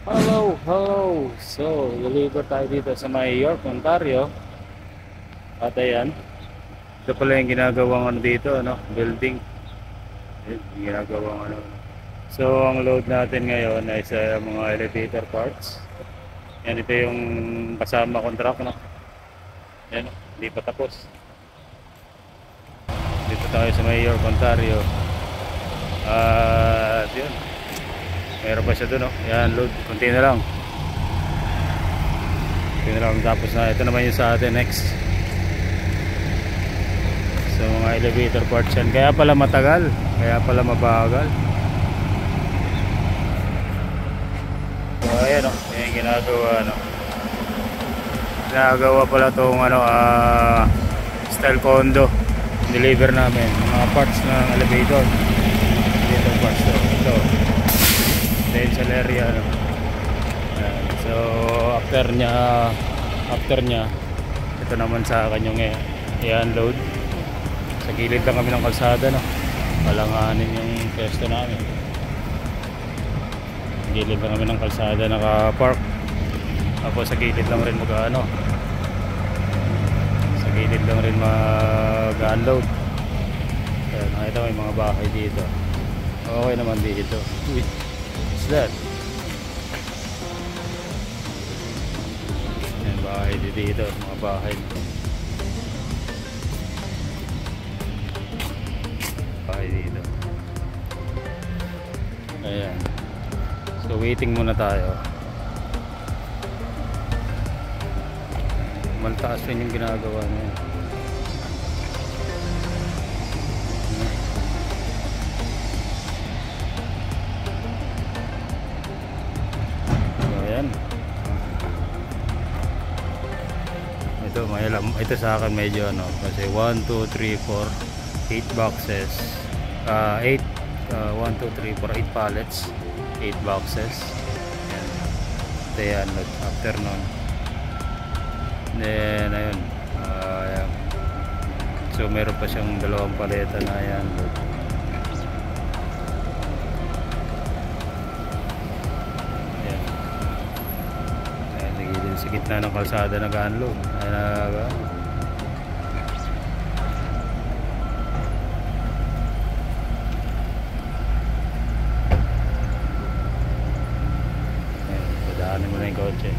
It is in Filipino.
Hello, hello. So, deliver tayo dito sa may York, Ontario. At ayan, ito pala yung ginagawang ano dito, ano, building. Ayan, yung ginagawang ano. So, ang load natin ngayon ay sa mga elevator parts. Yan, ito yung kasama contract, no? Yan, hindi pa tapos. Dito tayo sa may York, Ontario. At yun, meron pa siya doon, no? Yan, load, konti na lang. Konti na lang, tapos na. Ito naman yung sa atin next. So mga elevator parts yan. Kaya pala matagal, kaya pala mabagal. So ayan o, yung ginagawa no. Ginagawa pala itong ano, style condo. Deliver namin mga parts ng elevator. Elevator parts to. Ito residential area no. Ayan. So after nya ito naman sa kanyang i-unload. Sa gilid lang kami ng kalsada no. Palanganin yung pwesto namin. Gilid lang kami ng kalsada naka-park. Tapos sa gilid lang rin mag-ano. Sa gilid lang rin mag-unload. Ayan, nakita mo yung mga bahay dito. Okay naman dito. Uy, what's that? Ayan, bahay dito. Mga bahay dito. Dito. Ayan. So waiting muna tayo. Maltaas rin yung ginagawa niya. So ayan. Ito sa akin medyo ano kasi 1, 2, 3, 4 8 boxes 8 1, 2, 3, 4 8 pallets 8 boxes yan. Ayan, after nun then ayun ayan. So meron pa siyang dalawang paleta na yan ayan. Ayan, sa gitna ng kalsada nag-unload ayan. Daanin mo na yung kotse.